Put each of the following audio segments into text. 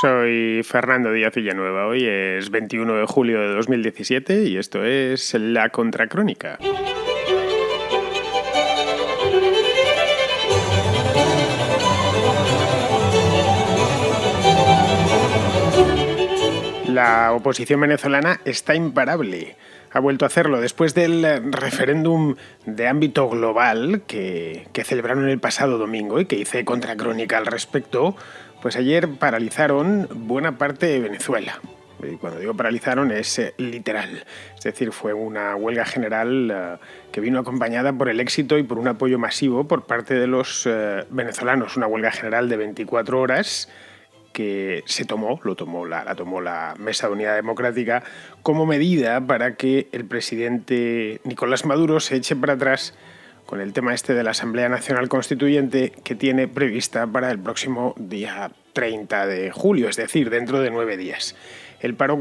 Soy Fernando Díaz Villanueva. Hoy es 21 de julio de 2017 y esto es La Contracrónica. La oposición venezolana está imparable. Ha vuelto a hacerlo después del referéndum de ámbito global que celebraron el pasado domingo y que hice Contracrónica al respecto. Pues ayer paralizaron buena parte de Venezuela. Y cuando digo paralizaron es literal. Es decir, fue una huelga general que vino acompañada por el éxito y por un apoyo masivo por parte de los venezolanos. Una huelga general de 24 horas que la tomó la Mesa de Unidad Democrática como medida para que el presidente Nicolás Maduro se eche para atrás con el tema este de la Asamblea Nacional Constituyente que tiene prevista para el próximo día 30 de julio, es decir, dentro de 9 días. El paro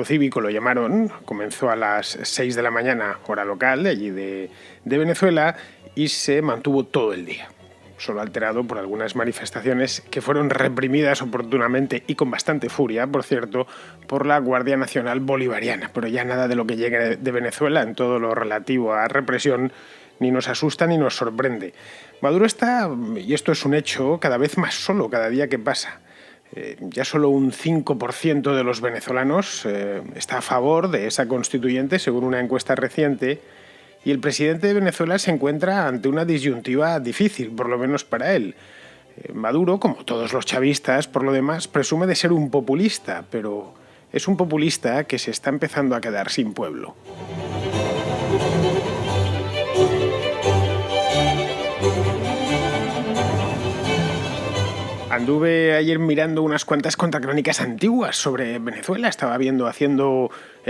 cívico lo llamaron, comenzó a las 6 de la mañana, hora local, de allí de Venezuela, y se mantuvo todo el día. Solo alterado por algunas manifestaciones que fueron reprimidas oportunamente y con bastante furia, por cierto, por la Guardia Nacional Bolivariana. Pero ya nada de lo que llegue de Venezuela en todo lo relativo a represión ni nos asusta ni nos sorprende. Maduro está, y esto es un hecho, cada vez más solo cada día que pasa. Ya solo un 5% de los venezolanos está a favor de esa constituyente, según una encuesta reciente. Y el presidente de Venezuela se encuentra ante una disyuntiva difícil, por lo menos para él. Maduro, como todos los chavistas, por lo demás, presume de ser un populista, pero es un populista que se está empezando a quedar sin pueblo. Anduve ayer mirando unas cuantas contracrónicas antiguas sobre Venezuela. Estaba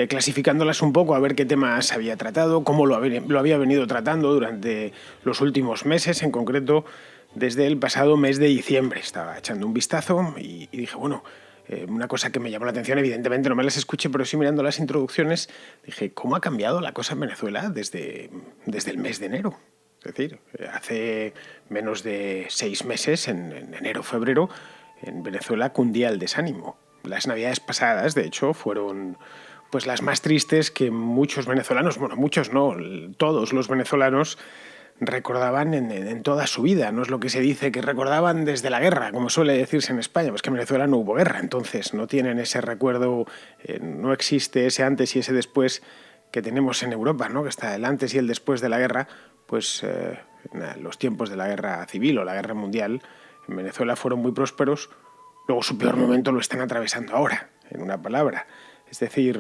clasificándolas un poco a ver qué temas había tratado, cómo lo había venido tratando durante los últimos meses, en concreto desde el pasado mes de diciembre. Estaba echando un vistazo y dije, una cosa que me llamó la atención, evidentemente no me las escuché, pero sí mirando las introducciones, dije, ¿cómo ha cambiado la cosa en Venezuela desde el mes de enero? Es decir, hace menos de 6 meses, en enero o febrero, en Venezuela cundía el desánimo. Las navidades pasadas, de hecho, fueron pues las más tristes que muchos venezolanos, muchos no, todos los venezolanos recordaban en toda su vida. No es lo que se dice que recordaban desde la guerra, como suele decirse en España, pues que en Venezuela no hubo guerra, entonces no tienen ese recuerdo, no existe ese antes y ese después que tenemos en Europa, ¿no? Que está el antes y el después de la guerra. Pues en los tiempos de la guerra civil o la guerra mundial en Venezuela fueron muy prósperos, luego su peor momento lo están atravesando ahora, en una palabra. Es decir,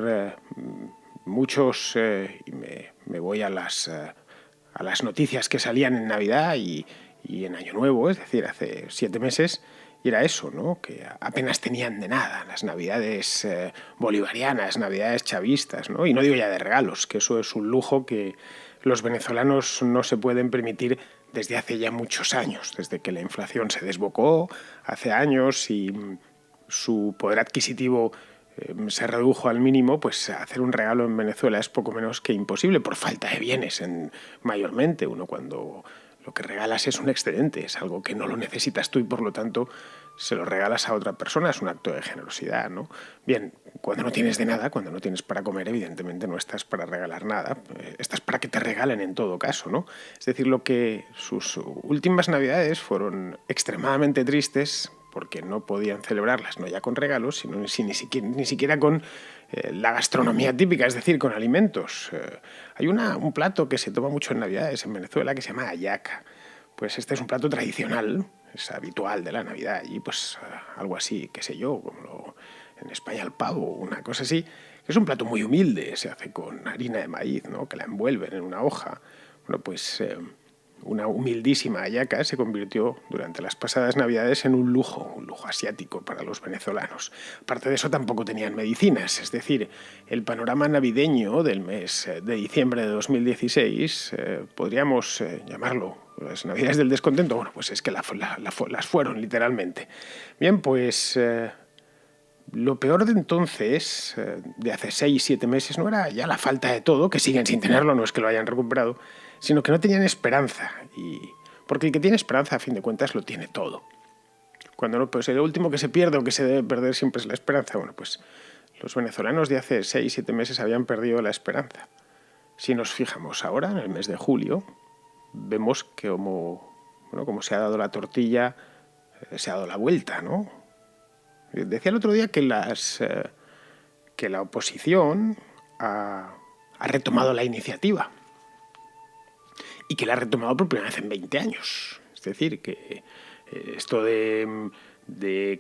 muchos, y me voy a las noticias que salían en Navidad y en Año Nuevo, es decir, hace 7 meses, y era eso, ¿no? Que apenas tenían de nada las navidades bolivarianas, navidades chavistas, ¿no? Y no digo ya de regalos, que eso es un lujo que los venezolanos no se pueden permitir desde hace ya muchos años, desde que la inflación se desbocó hace años y su poder adquisitivo se redujo al mínimo, pues hacer un regalo en Venezuela es poco menos que imposible por falta de bienes, mayormente. Uno cuando lo que regalas es un excedente, es algo que no lo necesitas tú y por lo tanto se lo regalas a otra persona, es un acto de generosidad, ¿no? Bien, cuando no tienes de nada, cuando no tienes para comer, evidentemente no estás para regalar nada, estás para que te regalen en todo caso, ¿no? Es decir, sus últimas navidades fueron extremadamente tristes porque no podían celebrarlas, no ya con regalos, sino ni siquiera con la gastronomía típica, es decir, con alimentos. Hay un plato que se toma mucho en Navidades en Venezuela que se llama hallaca. Pues este es un plato tradicional, es habitual de la Navidad, y pues algo así, qué sé yo, como en España el pavo, una cosa así, que es un plato muy humilde, se hace con harina de maíz, ¿no? Que la envuelven en una hoja. Bueno, pues una humildísima hallaca se convirtió durante las pasadas Navidades en un lujo asiático para los venezolanos. Aparte de eso, tampoco tenían medicinas, es decir, el panorama navideño del mes de diciembre de 2016, podríamos llamarlo las Navidades del descontento. Bueno, pues es que las fueron literalmente. Bien, pues lo peor de entonces, de hace 6-7 meses, no era ya la falta de todo, que siguen sin tenerlo, no es que lo hayan recuperado, sino que no tenían esperanza. Porque el que tiene esperanza, a fin de cuentas, lo tiene todo. Cuando no, pues el último que se pierde o que se debe perder siempre es la esperanza. Bueno, pues los venezolanos de hace 6-7 meses habían perdido la esperanza. Si nos fijamos ahora, en el mes de julio, vemos que como se ha dado la tortilla, se ha dado la vuelta, ¿no? Decía el otro día que la oposición ha retomado la iniciativa y que la ha retomado por primera vez en 20 años. Es decir, que esto de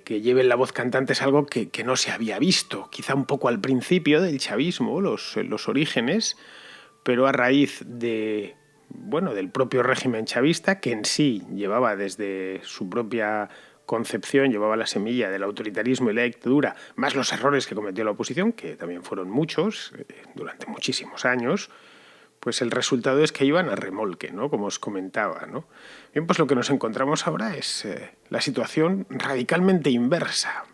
que lleven la voz cantante es algo que no se había visto, quizá un poco al principio del chavismo, los orígenes, pero a raíz del propio régimen chavista, que en sí llevaba desde su propia concepción, llevaba la semilla del autoritarismo y la dictadura, más los errores que cometió la oposición, que también fueron muchos, durante muchísimos años, pues el resultado es que iban a remolque, ¿no? Como os comentaba, ¿no? Bien, pues lo que nos encontramos ahora es la situación radicalmente inversa.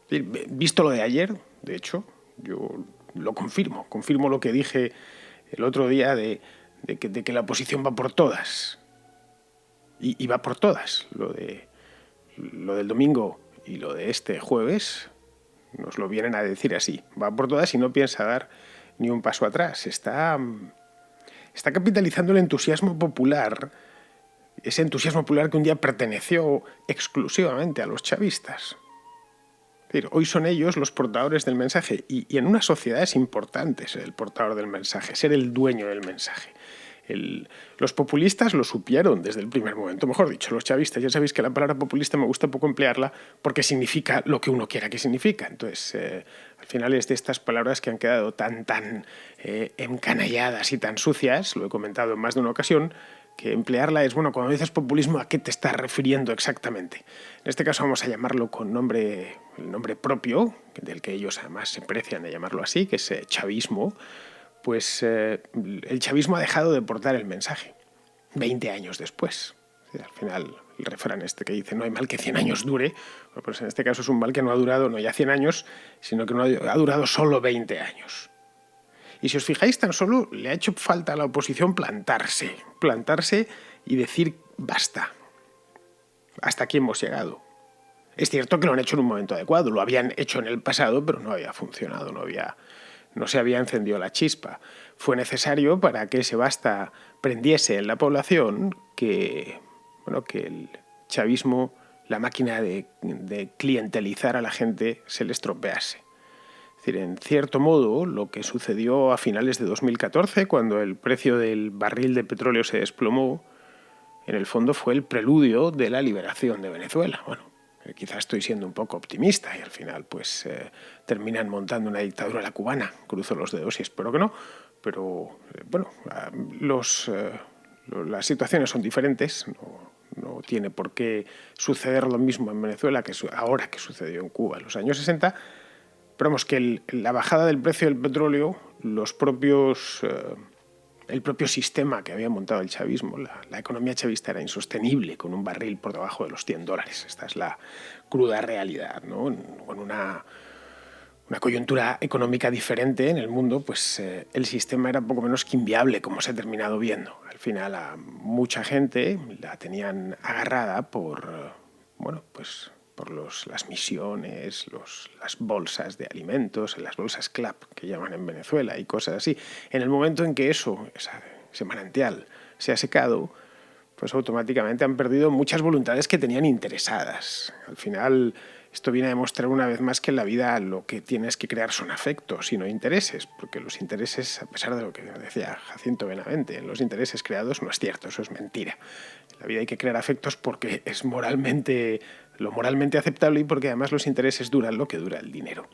Visto lo de ayer, de hecho, yo lo confirmo lo que dije el otro día de que la oposición va por todas. Y va por todas. Lo del domingo y lo de este jueves nos lo vienen a decir así. Va por todas y no piensa dar ni un paso atrás. Está capitalizando el entusiasmo popular, ese entusiasmo popular que un día perteneció exclusivamente a los chavistas. Es decir, hoy son ellos los portadores del mensaje y en una sociedad es importante ser el portador del mensaje, ser el dueño del mensaje. Los populistas lo supieron desde el primer momento, mejor dicho, los chavistas. Ya sabéis que la palabra populista me gusta poco emplearla porque significa lo que uno quiera que significa. Entonces, al final es de estas palabras que han quedado tan encanalladas y tan sucias, lo he comentado en más de una ocasión, que emplearla es, cuando dices populismo, ¿a qué te estás refiriendo exactamente? En este caso vamos a llamarlo con el nombre propio, del que ellos además se precian de llamarlo así, que es chavismo. Pues el chavismo ha dejado de portar el mensaje 20 años después. Al final, el refrán este que dice no hay mal que 100 años dure, pues en este caso es un mal que no ha durado no ya 100 años, sino que no ha durado solo 20 años. Y si os fijáis, tan solo le ha hecho falta a la oposición plantarse y decir basta, hasta aquí hemos llegado. Es cierto que lo han hecho en un momento adecuado, lo habían hecho en el pasado, pero no había funcionado, no se había encendido la chispa. Fue necesario para que ese basta prendiese en la población que el chavismo, la máquina de clientelizar a la gente, se le estropease. Es decir, en cierto modo, lo que sucedió a finales de 2014, cuando el precio del barril de petróleo se desplomó, en el fondo fue el preludio de la liberación de Venezuela. Quizás estoy siendo un poco optimista y al final terminan montando una dictadura a la cubana. Cruzo los dedos y espero que no. Pero las situaciones son diferentes. No tiene por qué suceder lo mismo en Venezuela que ahora que sucedió en Cuba en los años 60. Pero vamos, que la bajada del precio del petróleo, el propio sistema que había montado el chavismo, la economía chavista era insostenible con un barril por debajo de los $100. Esta es la cruda realidad, ¿no? Con una coyuntura económica diferente en el mundo, pues el sistema era poco menos que inviable, como se ha terminado viendo. Al final a mucha gente la tenían agarrada por las misiones, las bolsas de alimentos, las bolsas CLAP que llaman en Venezuela y cosas así. En el momento en que ese manantial se ha secado, pues automáticamente han perdido muchas voluntades que tenían interesadas. Al final, esto viene a demostrar una vez más que en la vida lo que tienes que crear son afectos y no intereses, porque los intereses, a pesar de lo que decía Jacinto Benavente, los intereses creados no es cierto, eso es mentira. En la vida hay que crear afectos porque es lo moralmente aceptable y porque además los intereses duran lo que dura el dinero.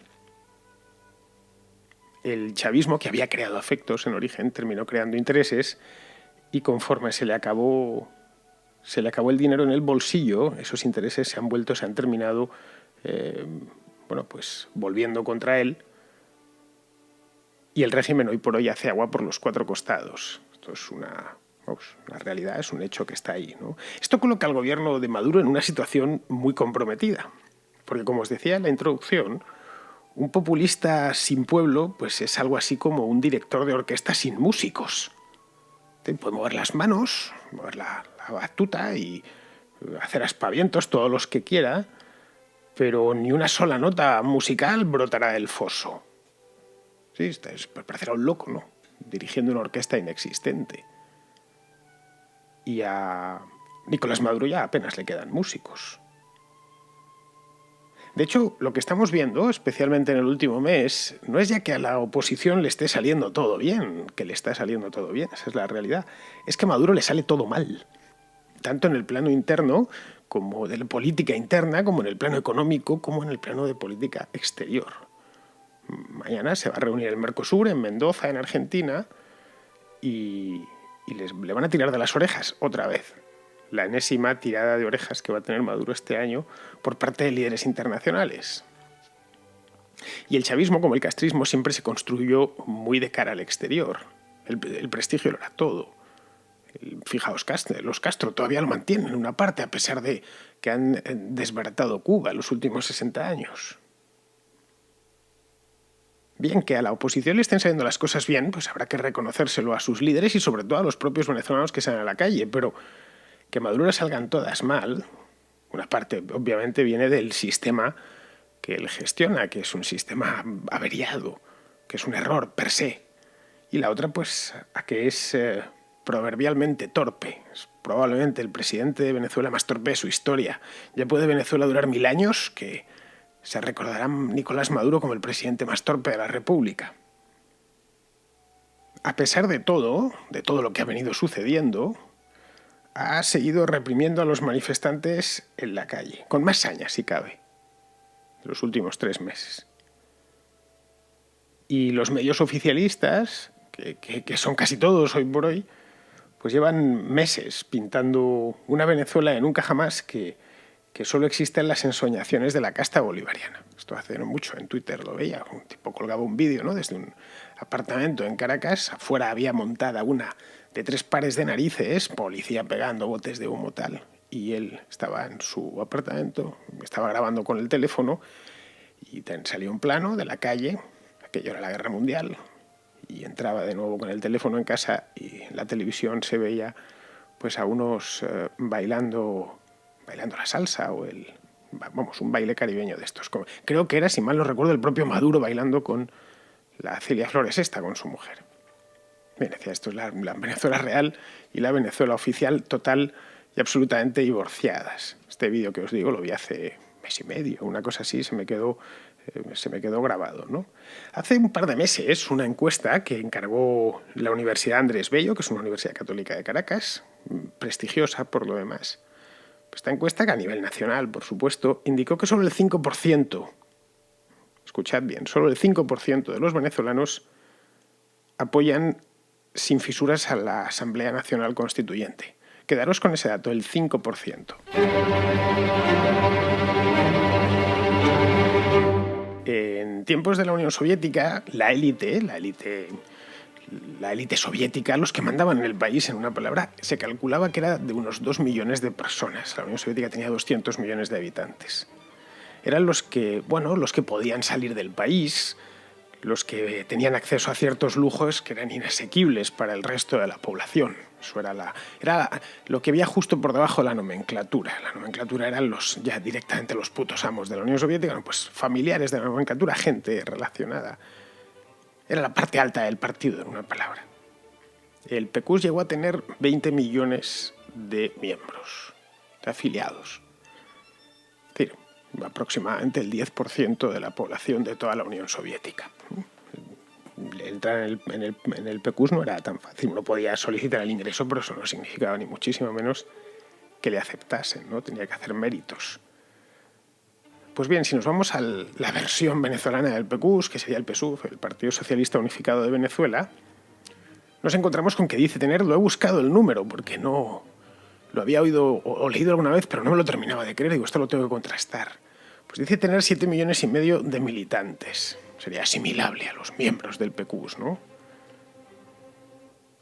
El chavismo, que había creado afectos en origen, terminó creando intereses y conforme se le acabó el dinero en el bolsillo, esos intereses se han terminado volviendo contra él y el régimen hoy por hoy hace agua por los 4 costados. Esto es una realidad, es un hecho que está ahí, ¿no? Esto coloca al gobierno de Maduro en una situación muy comprometida, porque como os decía en la introducción, un populista sin pueblo pues es algo así como un director de orquesta sin músicos. Puede mover las manos, mover la batuta y hacer aspavientos todos los que quiera, pero ni una sola nota musical brotará del foso. Sí, parecerá un loco, ¿no? Dirigiendo una orquesta inexistente. Y a Nicolás Maduro ya apenas le quedan músicos. De hecho, lo que estamos viendo, especialmente en el último mes, no es ya que a la oposición le esté saliendo todo bien, que le está saliendo todo bien, esa es la realidad. Es que a Maduro le sale todo mal, tanto en el plano interno, como de la política interna, como en el plano económico, como en el plano de política exterior. Mañana se va a reunir el Mercosur en Mendoza, en Argentina, y le van a tirar de las orejas otra vez. La enésima tirada de orejas que va a tener Maduro este año por parte de líderes internacionales. Y el chavismo, como el castrismo, siempre se construyó muy de cara al exterior. El prestigio lo era todo. Fijaos, los Castro todavía lo mantienen en una parte, a pesar de que han desbaratado Cuba en los últimos 60 años. Bien, que a la oposición le estén saliendo las cosas bien, pues habrá que reconocérselo a sus líderes y sobre todo a los propios venezolanos que salen a la calle, pero que Maduro salgan todas mal, una parte obviamente viene del sistema que él gestiona, que es un sistema averiado, que es un error per se, y la otra pues a que es proverbialmente torpe. Es probablemente el presidente de Venezuela más torpe de su historia. Ya puede Venezuela durar 1000 años que se recordará Nicolás Maduro como el presidente más torpe de la República. A pesar de todo lo que ha venido sucediendo, ha seguido reprimiendo a los manifestantes en la calle, con más saña si cabe, en los últimos 3 meses. Y los medios oficialistas, que son casi todos hoy por hoy, pues llevan meses pintando una Venezuela en un jamás que solo existe en las ensoñaciones de la casta bolivariana. Esto hace no mucho, en Twitter lo veía, un tipo colgaba un vídeo, ¿no?, desde un apartamento en Caracas, afuera había montada una de 3 pares de narices, policía pegando botes de humo tal, y él estaba en su apartamento, estaba grabando con el teléfono, y salió un plano de la calle, aquello era la Guerra Mundial, y entraba de nuevo con el teléfono en casa, y en la televisión se veía pues a unos bailando la salsa o un baile caribeño de estos. Creo que era, si mal no recuerdo, el propio Maduro bailando con la Celia Flores esta, con su mujer. Bien, decía, esto es la Venezuela real y la Venezuela oficial total y absolutamente divorciadas. Este vídeo que os digo lo vi hace mes y medio, una cosa así, se me quedó grabado, ¿no? Hace un par de meses, una encuesta que encargó la Universidad Andrés Bello, que es una universidad católica de Caracas, prestigiosa por lo demás. Esta encuesta, que a nivel nacional, por supuesto, indicó que solo el 5%, escuchad bien, solo el 5% de los venezolanos apoyan sin fisuras a la Asamblea Nacional Constituyente. Quedaros con ese dato, el 5%. En tiempos de la Unión Soviética, la élite soviética, los que mandaban en el país, en una palabra, se calculaba que era de unos 2 millones de personas. La Unión Soviética tenía 200 millones de habitantes. Eran los que podían salir del país, los que tenían acceso a ciertos lujos que eran inasequibles para el resto de la población. Eso era lo que había justo por debajo de la nomenclatura. La nomenclatura eran ya directamente los putos amos de la Unión Soviética, pues familiares de la nomenclatura, gente relacionada. Era la parte alta del partido, en una palabra. El PQS llegó a tener 20 millones de miembros, de afiliados. Es decir, aproximadamente el 10% de la población de toda la Unión Soviética. Entrar en el PQS no era tan fácil. Uno podía solicitar el ingreso, pero eso no significaba ni muchísimo menos que le aceptasen, ¿no? Tenía que hacer méritos. Pues bien, si nos vamos a la versión venezolana del PQS, que sería el PSUV, el Partido Socialista Unificado de Venezuela, nos encontramos con que dice tener, lo he buscado el número, porque no lo había oído o leído alguna vez, pero no me lo terminaba de creer, digo, esto lo tengo que contrastar. Pues dice tener 7,5 millones de militantes. Sería asimilable a los miembros del PQS, ¿no?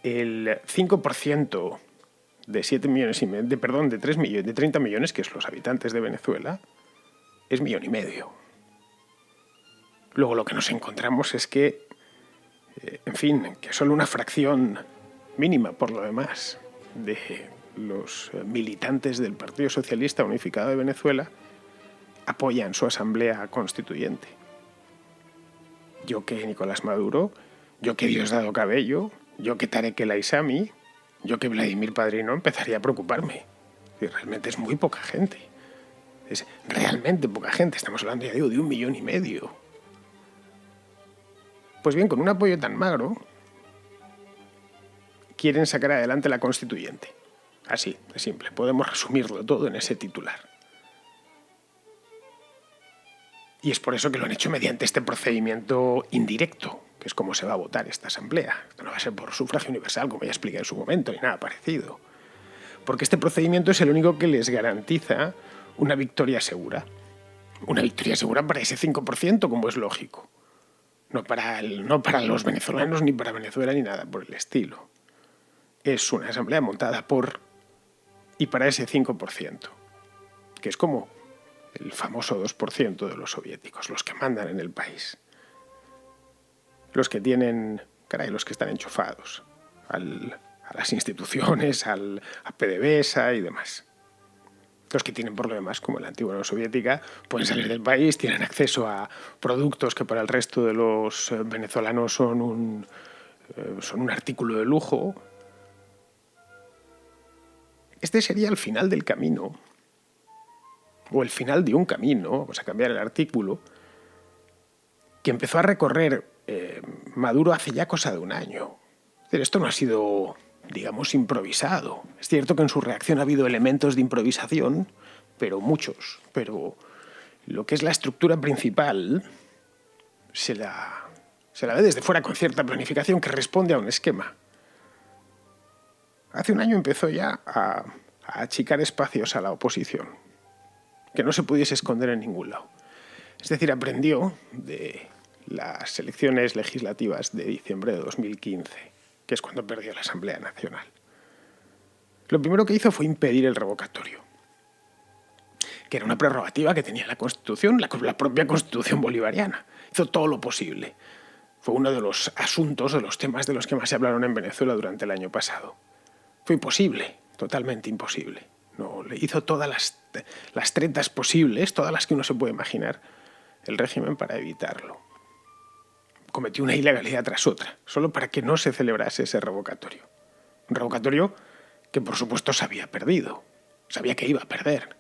El 5% de 7,5 millones, de 30 millones, que es los habitantes de Venezuela, es 1,5 millones. Luego lo que nos encontramos es que, que solo una fracción mínima, por lo demás, los militantes del Partido Socialista Unificado de Venezuela apoyan su asamblea constituyente. Yo que Nicolás Maduro, yo que Diosdado Cabello, yo que Tarek El Aissami, yo que Vladimir Padrino empezaría a preocuparme. Y realmente es muy poca gente. Es realmente poca gente. Estamos hablando, ya digo, de 1,5 millones. Pues bien, con un apoyo tan magro, quieren sacar adelante la constituyente. Así, de simple. Podemos resumirlo todo en ese titular. Y es por eso que lo han hecho mediante este procedimiento indirecto, que es como se va a votar esta asamblea. Esto no va a ser por sufragio universal, como ya expliqué en su momento, ni nada parecido. Porque este procedimiento es el único que les garantiza una victoria segura. Una victoria segura para ese 5%, como es lógico. No para los venezolanos, ni para Venezuela, ni nada por el estilo. Es una asamblea montada por y para ese 5%, que es como el famoso 2% de los soviéticos, los que mandan en el país. Los que tienen, los que están enchufados a las instituciones, a PDVSA y demás. Los que tienen problemas, como en la antigua Unión Soviética, pueden salir del país, tienen acceso a productos que para el resto de los venezolanos son un artículo de lujo. Este sería el final del camino, o el final de un camino, vamos a cambiar el artículo, que empezó a recorrer Maduro hace ya cosa de un año. Es decir, esto no ha sido, digamos, improvisado. Es cierto que en su reacción ha habido elementos de improvisación, pero muchos. Pero lo que es la estructura principal se la ve desde fuera con cierta planificación que responde a un esquema. Hace un año empezó ya a achicar espacios a la oposición, que no se pudiese esconder en ningún lado. Es decir, aprendió de las elecciones legislativas de diciembre de 2015, que es cuando perdió la Asamblea Nacional. Lo primero que hizo fue impedir el revocatorio, que era una prerrogativa que tenía la Constitución, la propia Constitución bolivariana. Hizo todo lo posible. Fue uno de los asuntos, de los temas de los que más se hablaron en Venezuela durante el año pasado. Fue imposible, totalmente imposible. No, le hizo todas las tretas posibles, todas las que uno se puede imaginar, el régimen para evitarlo. Cometió una ilegalidad tras otra, solo para que no se celebrase ese revocatorio. Un revocatorio que, por supuesto, sabía perdido. Sabía que iba a perder.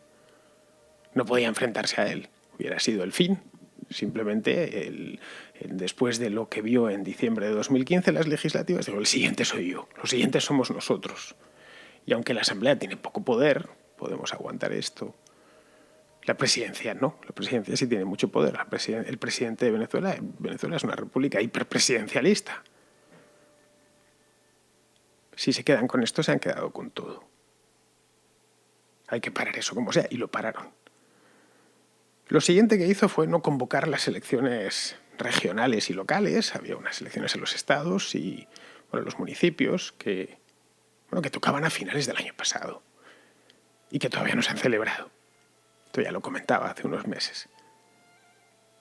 No podía enfrentarse a él. Hubiera sido el fin. Simplemente, después de lo que vio en diciembre de 2015 las legislativas, digo, el siguiente soy yo, los siguientes somos nosotros. Y aunque la Asamblea tiene poco poder, podemos aguantar esto. La presidencia no, la presidencia sí tiene mucho poder. El presidente de Venezuela es una república hiperpresidencialista. Si se quedan con esto, se han quedado con todo. Hay que parar eso como sea, y lo pararon. Lo siguiente que hizo fue no convocar las elecciones regionales y locales. Había unas elecciones en los estados y los municipios que tocaban a finales del año pasado y que todavía no se han celebrado. Esto ya lo comentaba hace unos meses.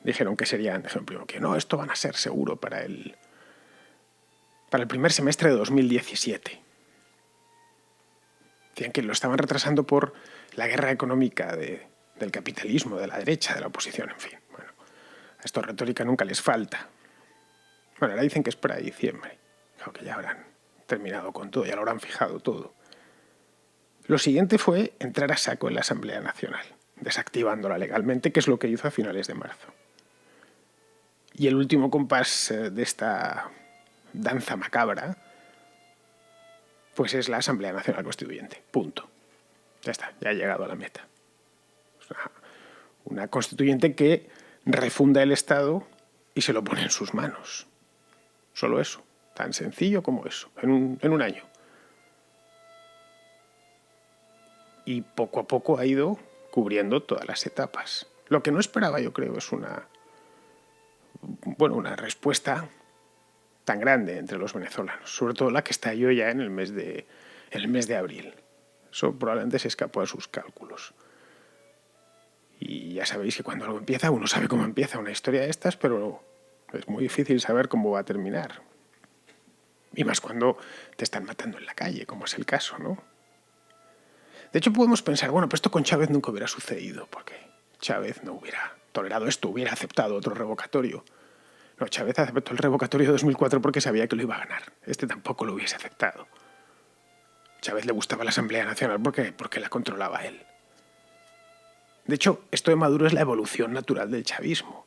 Dijeron que serían, ejemplo, que no, esto van a ser seguro para el primer semestre de 2017. Decían que lo estaban retrasando por la guerra económica del capitalismo, de la derecha, de la oposición, en fin. Bueno, a esto retórica nunca les falta. Bueno, ahora dicen que es para diciembre. Claro que ya habrán terminado con todo, ya lo habrán fijado todo. Lo siguiente fue entrar a saco en la Asamblea Nacional, desactivándola legalmente, que es lo que hizo a finales de marzo. Y el último compás de esta danza macabra, pues es la Asamblea Nacional Constituyente. Punto. Ya está, ya ha llegado a la meta. Una constituyente que refunda el Estado y se lo pone en sus manos. Solo eso, tan sencillo como eso, en un año. Y poco a poco ha ido cubriendo todas las etapas. Lo que no esperaba, yo creo, es una respuesta tan grande entre los venezolanos, sobre todo la que estalló ya en el mes de abril. Eso probablemente se escapó a sus cálculos. Y ya sabéis que cuando algo empieza, uno sabe cómo empieza una historia de estas, pero es muy difícil saber cómo va a terminar. Y más cuando te están matando en la calle, como es el caso, ¿no? De hecho, podemos pensar, bueno, pero esto con Chávez nunca hubiera sucedido, porque Chávez no hubiera tolerado esto, hubiera aceptado otro revocatorio. No, Chávez aceptó el revocatorio de 2004 porque sabía que lo iba a ganar. Este tampoco lo hubiese aceptado. Chávez le gustaba la Asamblea Nacional porque la controlaba él. De hecho, esto de Maduro es la evolución natural del chavismo,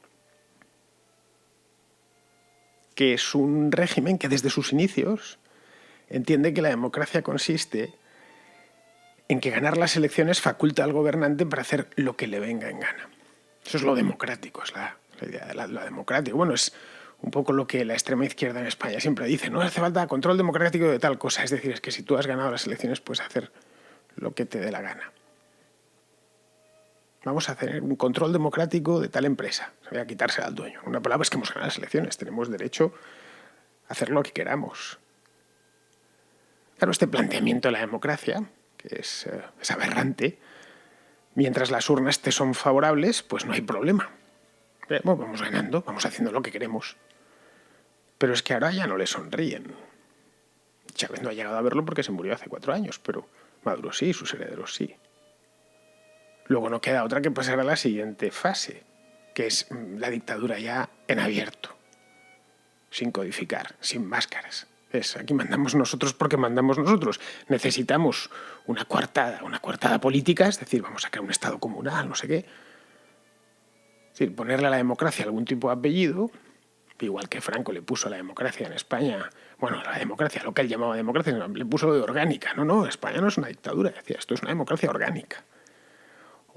que es un régimen que desde sus inicios entiende que la democracia consiste en que ganar las elecciones faculta al gobernante para hacer lo que le venga en gana. Eso es lo democrático, es la idea de la democrática. Bueno, es un poco lo que la extrema izquierda en España siempre dice, no hace falta control democrático de tal cosa. Es decir, es que si tú has ganado las elecciones puedes hacer lo que te dé la gana. Vamos a hacer un control democrático de tal empresa. Voy a quitársela al dueño. Una palabra es que hemos ganado las elecciones. Tenemos derecho a hacer lo que queramos. Claro, este planteamiento de la democracia, que es aberrante, mientras las urnas te son favorables, pues no hay problema. Bueno, vamos ganando, vamos haciendo lo que queremos. Pero es que ahora ya no le sonríen. Chávez no ha llegado a verlo porque se murió hace 4 años, pero Maduro sí, sus herederos sí. Luego no queda otra que pasar a la siguiente fase, que es la dictadura ya en abierto, sin codificar, sin máscaras. Aquí mandamos nosotros porque mandamos nosotros. Necesitamos una coartada política, es decir, vamos a crear un Estado comunal, no sé qué. Es decir, ponerle a la democracia algún tipo de apellido, igual que Franco le puso a la democracia en España, bueno, la democracia, lo que él llamaba democracia, le puso de orgánica. No, España no es una dictadura, decía, esto es una democracia orgánica.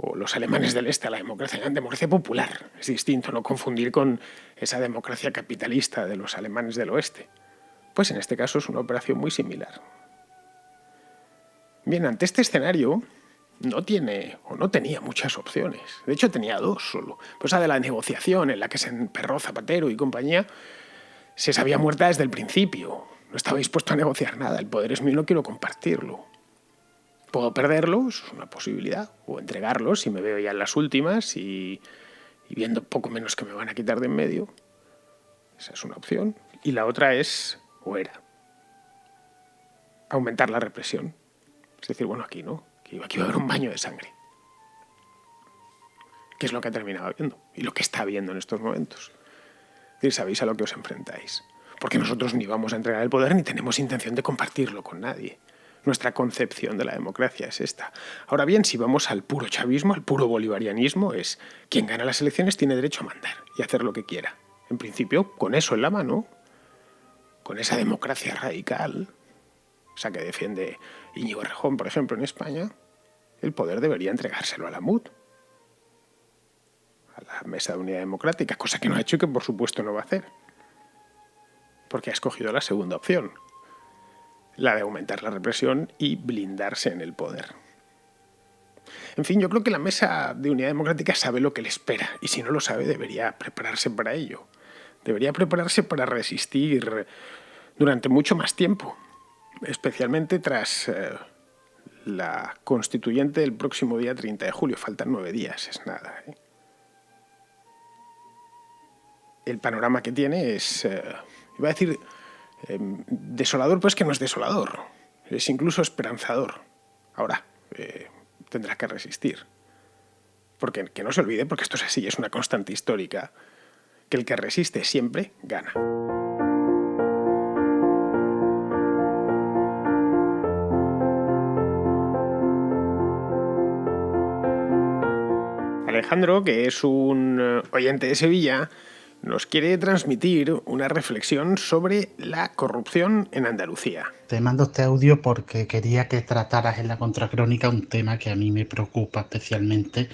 O los alemanes del este a la democracia popular. Es distinto, no confundir con esa democracia capitalista de los alemanes del oeste. Pues en este caso es una operación muy similar. Bien, ante este escenario no tenía muchas opciones. De hecho, tenía 2 solo. Pues la de la negociación, en la que se emperró Zapatero y compañía, se sabía muerta desde el principio. No estaba dispuesto a negociar nada. El poder es mío y no quiero compartirlo. Puedo perderlo, eso es una posibilidad, o entregarlo si me veo ya en las últimas y viendo poco menos que me van a quitar de en medio. Esa es una opción. Y la otra es, o era, aumentar la represión. Es decir, bueno, aquí no, aquí va a haber un baño de sangre. Que es lo que ha terminado viendo y lo que está viendo en estos momentos. Es decir, sabéis a lo que os enfrentáis. Porque nosotros ni vamos a entregar el poder ni tenemos intención de compartirlo con nadie. Nuestra concepción de la democracia es esta. Ahora bien, si vamos al puro chavismo, al puro bolivarianismo, es quien gana las elecciones tiene derecho a mandar y hacer lo que quiera. En principio, con eso en la mano, con esa democracia radical, esa que defiende Íñigo Errejón, por ejemplo, en España, el poder debería entregárselo a la MUD, a la Mesa de Unidad Democrática, cosa que no ha hecho y que por supuesto no va a hacer, porque ha escogido la segunda opción, la de aumentar la represión y blindarse en el poder. En fin, yo creo que la Mesa de Unidad Democrática sabe lo que le espera y si no lo sabe debería prepararse para ello. Debería prepararse para resistir durante mucho más tiempo, especialmente tras la constituyente del próximo día 30 de julio. Faltan 9 días, es nada. El panorama que tiene es, iba a decir, desolador, pues que no es desolador, es incluso esperanzador. Ahora, tendrá que resistir. Porque que no se olvide, porque esto es así, es una constante histórica, que el que resiste siempre gana. Alejandro, que es un oyente de Sevilla, nos quiere transmitir una reflexión sobre la corrupción en Andalucía. Te mando este audio porque quería que trataras en la contracrónica un tema que a mí me preocupa especialmente.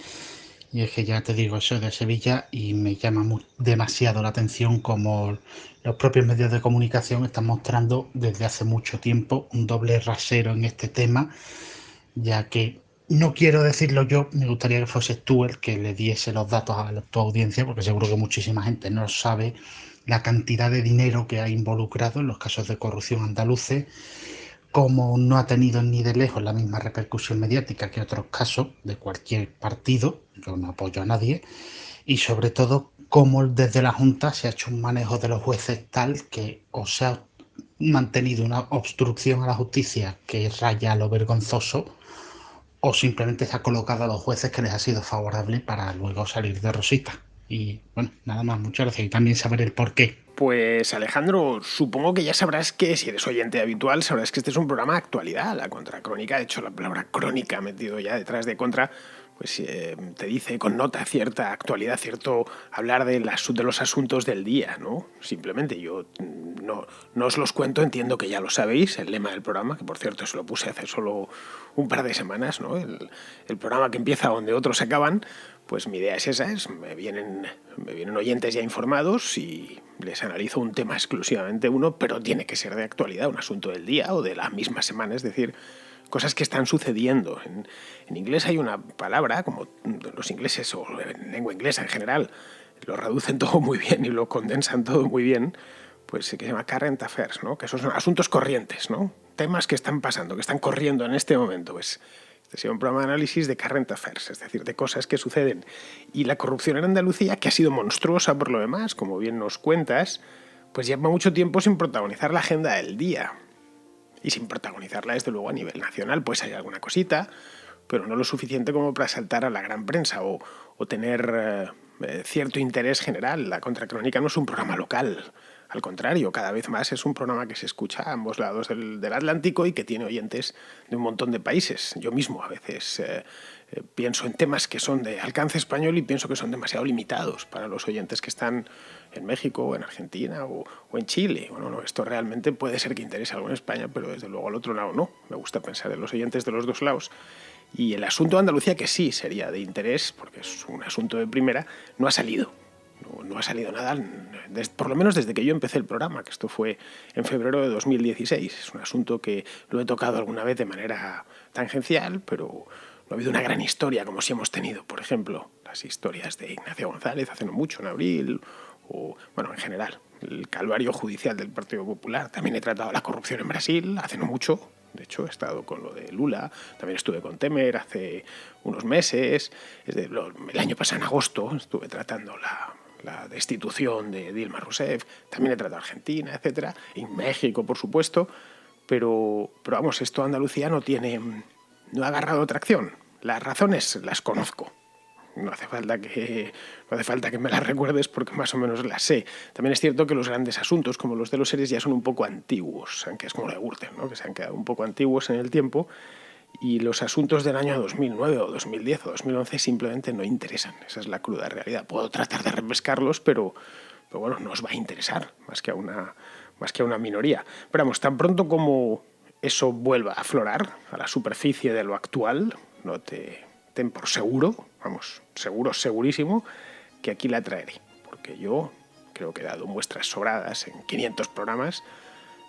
Y es que ya te digo, soy de Sevilla y me llama demasiado la atención como los propios medios de comunicación están mostrando desde hace mucho tiempo un doble rasero en este tema, ya que no quiero decirlo yo, me gustaría que fueses tú el que le diese los datos a tu audiencia, porque seguro que muchísima gente no sabe la cantidad de dinero que ha involucrado en los casos de corrupción andaluces, como no ha tenido ni de lejos la misma repercusión mediática que otros casos de cualquier partido, yo no apoyo a nadie, y sobre todo cómo desde la Junta se ha hecho un manejo de los jueces tal que o se ha mantenido una obstrucción a la justicia que raya a lo vergonzoso, o simplemente se ha colocado a los jueces que les ha sido favorable para luego salir de rosita. Y bueno, nada más, muchas gracias. Y también saber el por qué. Pues Alejandro, supongo que ya sabrás que, si eres oyente habitual, sabrás que este es un programa de actualidad, la Contracrónica. De hecho, la palabra crónica metido ya detrás de contra, pues te dice, connota cierta actualidad, cierto hablar de los asuntos del día, ¿no? Simplemente yo no os los cuento, entiendo que ya lo sabéis, el lema del programa, que por cierto se lo puse hace solo un par de semanas, ¿no? El programa que empieza donde otros acaban. Pues mi idea es esa, me vienen oyentes ya informados y les analizo un tema exclusivamente uno, pero tiene que ser de actualidad, un asunto del día o de la misma semana, es decir, cosas que están sucediendo. En inglés hay una palabra, como los ingleses o en lengua inglesa en general, lo reducen todo muy bien y lo condensan todo muy bien, pues que se llama current affairs, ¿no? Que esos son asuntos corrientes, ¿no? Temas que están pasando, que están corriendo en este momento, pues. Este sería un programa de análisis de current affairs, es decir, de cosas que suceden. Y la corrupción en Andalucía, que ha sido monstruosa por lo demás, como bien nos cuentas, pues lleva mucho tiempo sin protagonizar la agenda del día. Y sin protagonizarla, desde luego, a nivel nacional. Pues hay alguna cosita, pero no lo suficiente como para saltar a la gran prensa o tener cierto interés general. La Contracrónica no es un programa local. Al contrario, cada vez más es un programa que se escucha a ambos lados del Atlántico y que tiene oyentes de un montón de países. Yo mismo a veces pienso en temas que son de alcance español y pienso que son demasiado limitados para los oyentes que están en México o en Argentina o en Chile. Bueno, no, esto realmente puede ser que interese algo en España, pero desde luego al otro lado no. Me gusta pensar en los oyentes de los dos lados. Y el asunto de Andalucía, que sí sería de interés, porque es un asunto de primera, no ha salido. No ha salido nada, por lo menos desde que yo empecé el programa, que esto fue en febrero de 2016. Es un asunto que lo he tocado alguna vez de manera tangencial, pero no ha habido una gran historia como si hemos tenido, por ejemplo, las historias de Ignacio González hace no mucho, en abril, o, bueno, en general, el calvario judicial del Partido Popular. También he tratado la corrupción en Brasil hace no mucho. De hecho, he estado con lo de Lula, también estuve con Temer hace unos meses. El año pasado, en agosto, estuve tratando la destitución de Dilma Rousseff, también he tratado Argentina, etcétera, y México, por supuesto, pero vamos, esto Andalucía no ha agarrado tracción. Las razones las conozco. No hace falta que me las recuerdes porque más o menos las sé. También es cierto que los grandes asuntos, como los de los seres, ya son un poco antiguos, aunque es como lo de Gürtel, ¿no? Que se han quedado un poco antiguos en el tiempo. Y los asuntos del año 2009 o 2010 o 2011 simplemente no interesan. Esa es la cruda realidad. Puedo tratar de repescarlos, pero bueno, no os va a interesar más que a una minoría. Pero vamos, tan pronto como eso vuelva a aflorar a la superficie de lo actual, no ten por seguro, vamos, segurísimo, que aquí la traeré. Porque yo creo que he dado muestras sobradas en 500 programas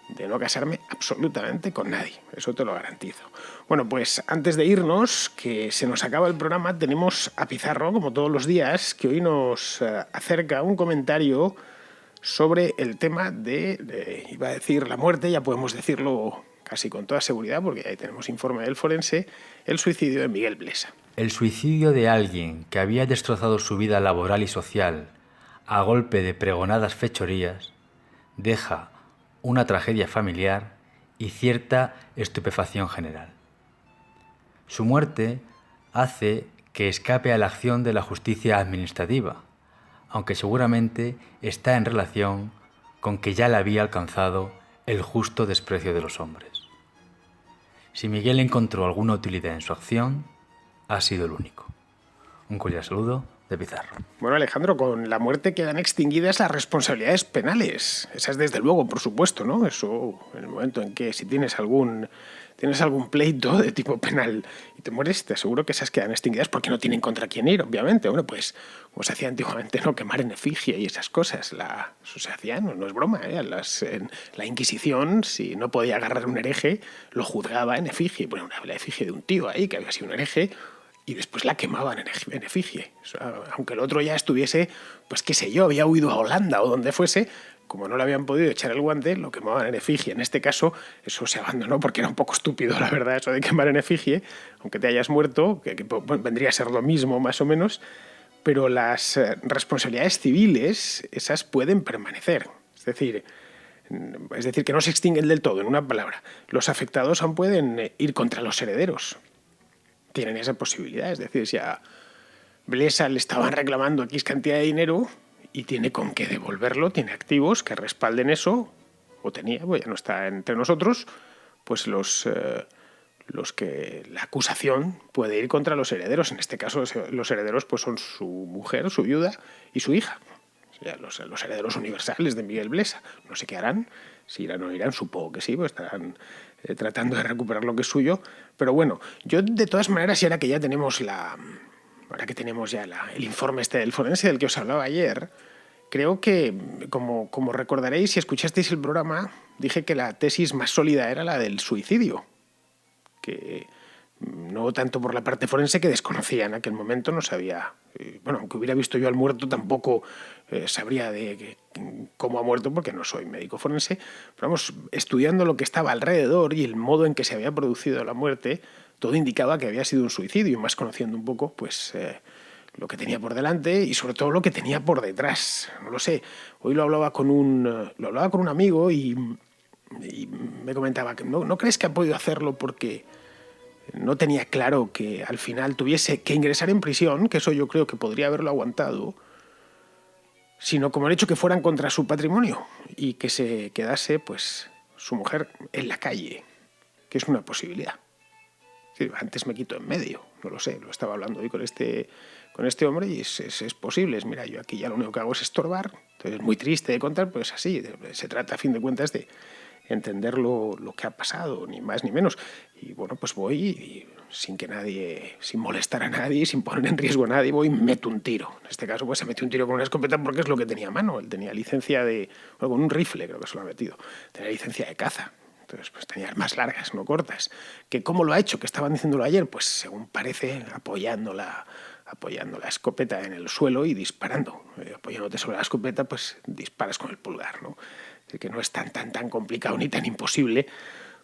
de no casarme absolutamente con nadie, eso te lo garantizo. Bueno, pues antes de irnos, que se nos acaba el programa, tenemos a Pizarro, como todos los días, que hoy nos acerca un comentario sobre el tema iba a decir la muerte, ya podemos decirlo casi con toda seguridad, porque ahí tenemos informe del forense, el suicidio de Miguel Blesa. El suicidio de alguien que había destrozado su vida laboral y social a golpe de pregonadas fechorías deja una tragedia familiar y cierta estupefacción general. Su muerte hace que escape a la acción de la justicia administrativa, aunque seguramente está en relación con que ya le había alcanzado el justo desprecio de los hombres. Si Miguel encontró alguna utilidad en su acción, ha sido el único. Un cordial saludo de Pizarro. Bueno, Alejandro, con la muerte quedan extinguidas las responsabilidades penales. Esas desde luego, por supuesto, ¿no? Eso en el momento en que si tienes algún pleito de tipo penal y te mueres, te aseguro que esas quedan extinguidas porque no tienen contra quién ir, obviamente. Bueno, pues como se hacía antiguamente, ¿no? Quemar en efigie y esas cosas. Eso se hacía, no es broma, ¿eh? En la Inquisición, si no podía agarrar un hereje, lo juzgaba en efigie. Ponía la efigie de un tío ahí que había sido un hereje y después la quemaban en efigie. O sea, aunque el otro ya estuviese, pues qué sé yo, había huido a Holanda o donde fuese, como no le habían podido echar el guante, lo quemaban en efigie. En este caso, eso se abandonó porque era un poco estúpido, la verdad, eso de quemar en efigie, aunque te hayas muerto, que vendría a ser lo mismo más o menos, pero las responsabilidades civiles, esas pueden permanecer. Es decir, que no se extinguen del todo, en una palabra. Los afectados aún pueden ir contra los herederos. tienen esa posibilidad. Es decir, si a Blesa le estaban reclamando X cantidad de dinero y tiene con qué devolverlo, tiene activos que respalden eso, o tenía, pues ya no está entre nosotros, pues los que la acusación puede ir contra los herederos. En este caso, los herederos pues son su mujer, su viuda y su hija. O sea, los herederos universales de Miguel Blesa. No sé qué harán, si irán o no irán, supongo que sí, pues estarán tratando de recuperar lo que es suyo. Pero bueno, yo de todas maneras, y ahora que ya tenemos el informe del forense del que os hablaba ayer, creo que, como recordaréis, si escuchasteis el programa, dije que la tesis más sólida era la del suicidio, que no tanto por la parte forense, que desconocía en aquel momento, no sabía, bueno, aunque hubiera visto yo al muerto, tampoco sabría de cómo ha muerto, porque no soy médico forense, pero vamos, estudiando lo que estaba alrededor y el modo en que se había producido la muerte, todo indicaba que había sido un suicidio, y más conociendo un poco, pues lo que tenía por delante y sobre todo lo que tenía por detrás. No lo sé, hoy lo hablaba con un amigo y me comentaba que no crees que ha podido hacerlo porque no tenía claro que al final tuviese que ingresar en prisión, que eso yo creo que podría haberlo aguantado, sino como el hecho que fueran contra su patrimonio y que se quedase pues su mujer en la calle, que es una posibilidad. Sí, antes me quito en medio, no lo sé, lo estaba hablando hoy con este hombre y es posible. Mira, yo aquí ya lo único que hago es estorbar, entonces es muy triste de contar, pues así, se trata a fin de cuentas de entender lo que ha pasado, ni más ni menos. Y bueno, pues voy y sin molestar a nadie, sin poner en riesgo a nadie, voy y meto un tiro. En este caso, pues se metió un tiro con una escopeta porque es lo que tenía a mano. Él tenía licencia con un rifle, creo que se lo ha metido. Tenía licencia de caza. Entonces, pues tenía armas largas, no cortas. ¿Que cómo lo ha hecho? Que estaban diciéndolo ayer, pues según parece, apoyando la escopeta en el suelo y disparando. Apoyándote sobre la escopeta, pues disparas con el pulgar, ¿no? Que no es tan complicado ni tan imposible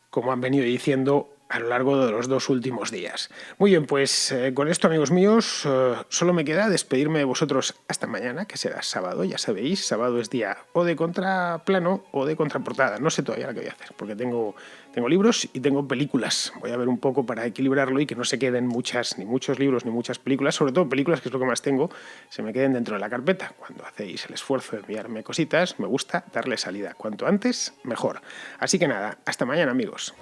como han venido diciendo a lo largo de los 2 últimos días. Muy bien, pues con esto, amigos míos, solo me queda despedirme de vosotros hasta mañana, que será sábado, ya sabéis, sábado es día o de contraplano o de contraportada, no sé todavía lo que voy a hacer, porque tengo libros y tengo películas, voy a ver un poco para equilibrarlo y que no se queden ni muchos libros ni muchas películas, sobre todo películas, que es lo que más tengo, se me queden dentro de la carpeta. Cuando hacéis el esfuerzo de enviarme cositas, me gusta darle salida, cuanto antes, mejor. Así que nada, hasta mañana, amigos.